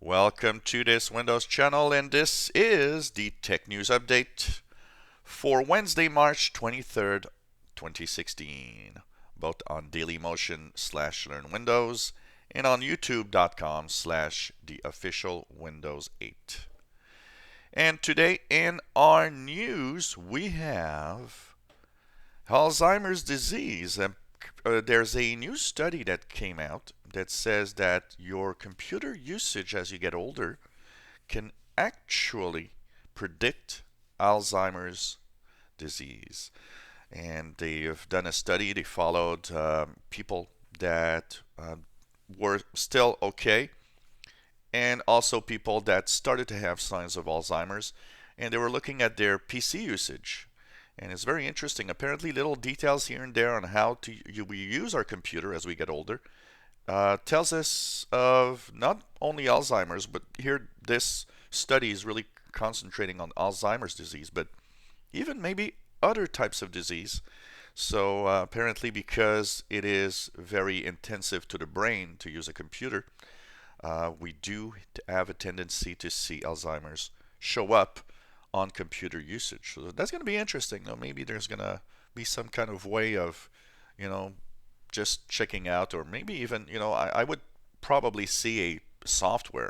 Welcome to this Windows channel, and this is the Tech News Update for Wednesday, March 23rd, 2016, both on Dailymotion/Learn Windows and on YouTube.com/the official Windows 8. And today in our news, we have Alzheimer's disease. There's a new study that came out that says that your computer usage as you get older can actually predict Alzheimer's disease. And they've done a study. They followed people that were still okay, and also people that started to have signs of Alzheimer's. And they were looking at their PC usage. And it's very interesting. Apparently, little details here and there on how we use our computer as we get older tells us of not only Alzheimer's, but here this study is really concentrating on Alzheimer's disease, but even maybe other types of disease. So apparently, because it is very intensive to the brain to use a computer, we do have a tendency to see Alzheimer's show up on computer usage. So that's going to be interesting. Though maybe there's going to be some kind of way of, just checking out, or maybe even, I would probably see a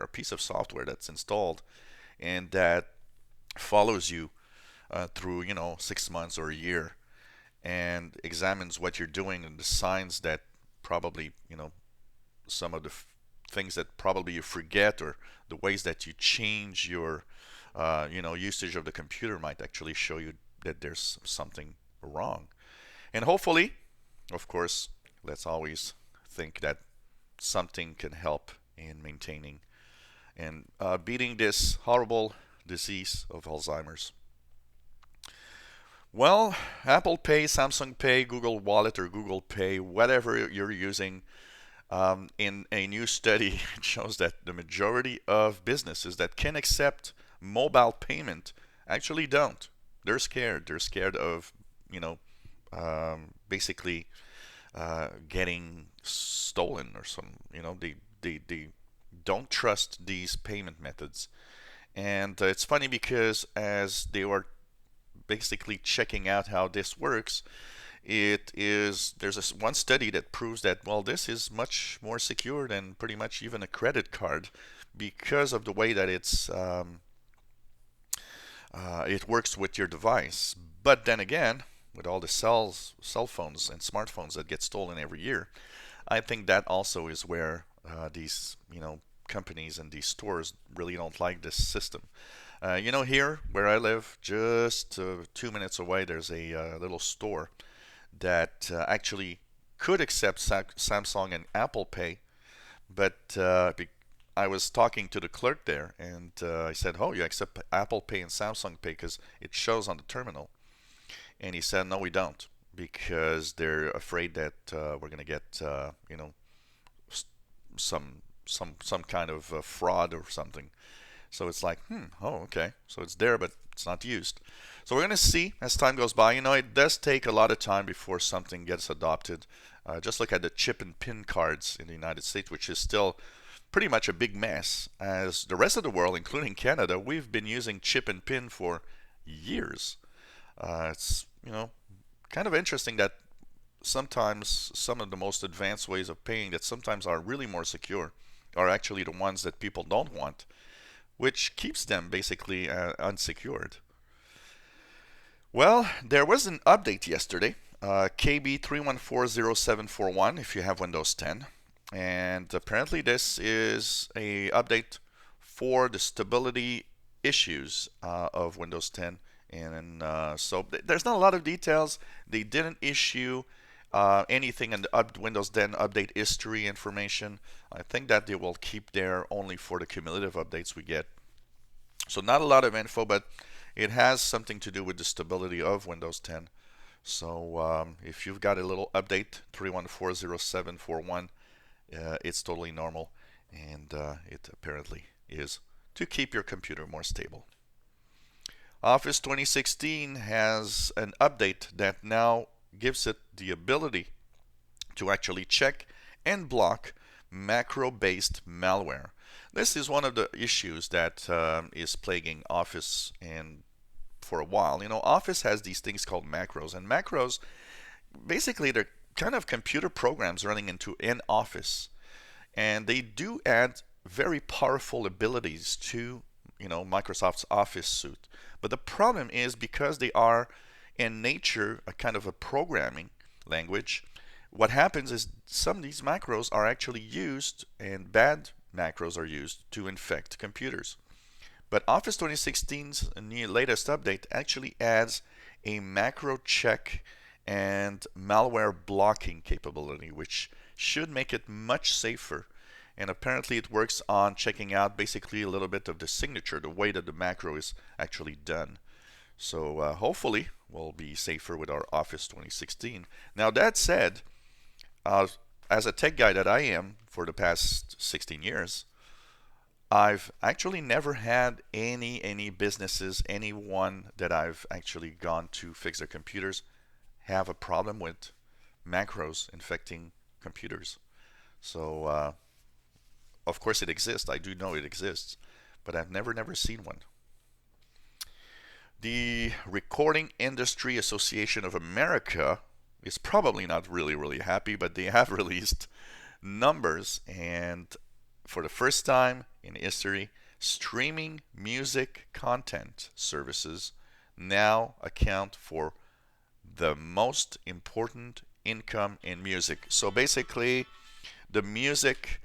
piece of software that's installed and that follows you through, 6 months or a year and examines what you're doing and the signs that probably, some of the things that probably you forget, or the ways that you change your usage of the computer might actually show you that there's something wrong. And hopefully, of course, let's always think that something can help in maintaining and beating this horrible disease of Alzheimer's. Well, Apple Pay, Samsung Pay, Google Wallet, or Google Pay, whatever you're using, in a new study, it shows that the majority of businesses that can accept mobile payment actually don't. They're scared. They're scared of, basically getting stolen or some, they don't trust these payment methods. And it's funny because as they were basically checking out how this works, there's one study that proves that, well, this is much more secure than pretty much even a credit card, because of the way that it works with your device. But then again, with all the cell phones and smartphones that get stolen every year, I think that also is where these companies and these stores really don't like this system. Here where I live, just 2 minutes away, there's a little store that actually could accept Samsung and Apple Pay, but I was talking to the clerk there, and I said, "Oh, you accept Apple Pay and Samsung Pay because it shows on the terminal." And he said, "No, we don't, because they're afraid that we're going to get, some kind of fraud or something." So it's like, oh, okay. So it's there, but it's not used. So we're going to see as time goes by. It does take a lot of time before something gets adopted. Just look at the chip and pin cards in the United States, which is still pretty much a big mess. As the rest of the world, including Canada, we've been using chip and pin for years. It's, kind of interesting that sometimes some of the most advanced ways of paying that sometimes are really more secure are actually the ones that people don't want, which keeps them basically unsecured. Well, there was an update yesterday, KB3140741 if you have Windows 10. And apparently this is a update for the stability issues of Windows 10. And so there's not a lot of details. They didn't issue anything in the Windows 10 update history information. I think that they will keep there only for the cumulative updates we get. So not a lot of info, but it has something to do with the stability of Windows 10. So if you've got a little update, 3140741, it's totally normal, and it apparently is to keep your computer more stable. Office 2016 has an update that now gives it the ability to actually check and block macro-based malware. This is one of the issues that is plaguing Office and for a while. Office has these things called macros, and macros basically they're kind of computer programs running into an Office, and they do add very powerful abilities to Microsoft's Office suite. But the problem is because they are in nature a kind of a programming language, what happens is some of these macros are actually used, and bad macros are used to infect computers. But Office 2016's latest update actually adds a macro check and malware blocking capability, which should make it much safer. And apparently it works on checking out basically a little bit of the signature, the way that the macro is actually done. So hopefully we'll be safer with our Office 2016. Now that said, as a tech guy that I am for the past 16 years, I've actually never had any businesses, anyone that I've actually gone to fix their computers, have a problem with macros infecting computers. So of course it exists. I do know it exists, but I've never seen one. The Recording Industry Association of America is probably not really happy, but they have released numbers, and for the first time in history, streaming music content services now account for the most important income in music. So basically, the music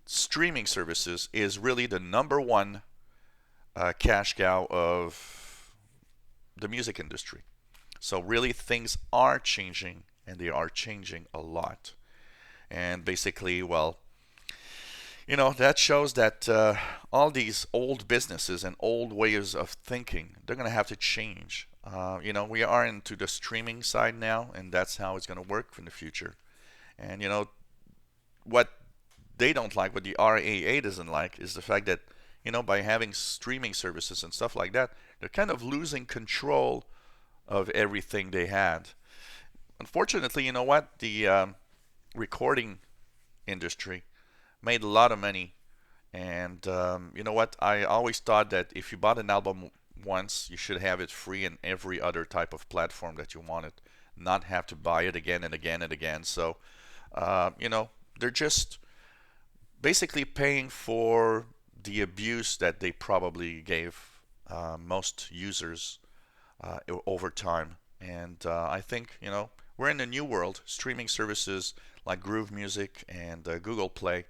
streaming services is really the number one cash cow of the music industry. So really things are changing, and they are changing a lot. And basically, well, that shows that all these old businesses and old ways of thinking, they're going to have to change. We are into the streaming side now, and that's how it's going to work in the future. And what they don't like, what the RAA doesn't like, is the fact that by having streaming services and stuff like that, they're kind of losing control of everything they had. Unfortunately, you know what? The recording industry made a lot of money, and you know what? I always thought that if you bought an album once, you should have it free in every other type of platform that you wanted, not have to buy it again and again and again. So, they're just basically paying for the abuse that they probably gave most users over time. And I think, we're in a new world. Streaming services like Groove Music and Google Play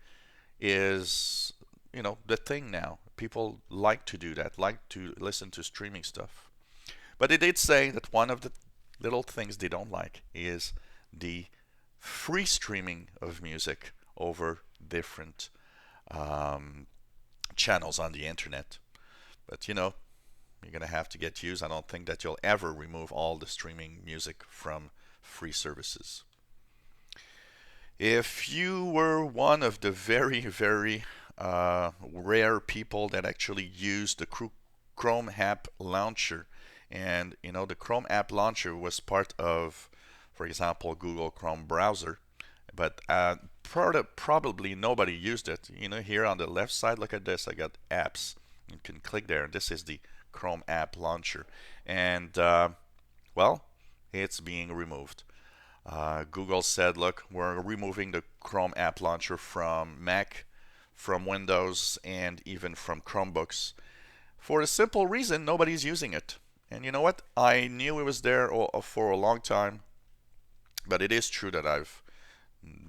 is, the thing now. People like to do that, like to listen to streaming stuff. But they did say that one of the little things they don't like is the free streaming of music over different channels on the internet. But you're going to have to get used. I don't think that you'll ever remove all the streaming music from free services. If you were one of the very rare people that actually use the Chrome app launcher, and the Chrome app launcher was part of, for example, Google Chrome browser, but probably nobody used it. Here on the left side, look at this. I got apps. You can click there. This is the Chrome app launcher, and well, it's being removed. Google said, look, we're removing the Chrome app launcher from Mac, from Windows, and even from Chromebooks, for the simple reason nobody's using it. And you know what? I knew it was there for a long time, but it is true that I've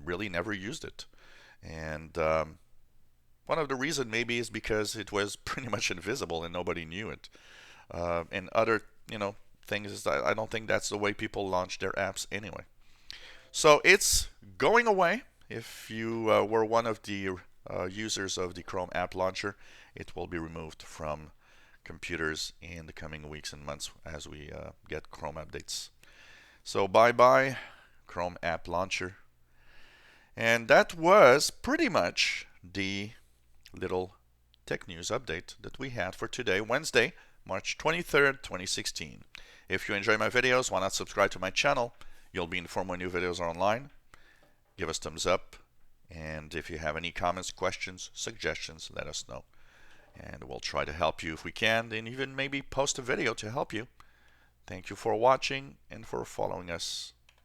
really never used it. And one of the reasons maybe is because it was pretty much invisible and nobody knew it. And other, things is I don't think that's the way people launch their apps anyway. So it's going away. If you were one of the users of the Chrome app launcher, it will be removed from computers in the coming weeks and months as we get Chrome updates. So bye-bye, Chrome app launcher. And that was pretty much the little tech news update that we had for today, Wednesday, March 23rd, 2016. If you enjoy my videos, why not subscribe to my channel? You'll be informed when new videos are online. Give us thumbs up, And if you have any comments, questions, suggestions, let us know. And we'll try to help you if we can, and even maybe post a video to help you. Thank you for watching and for following us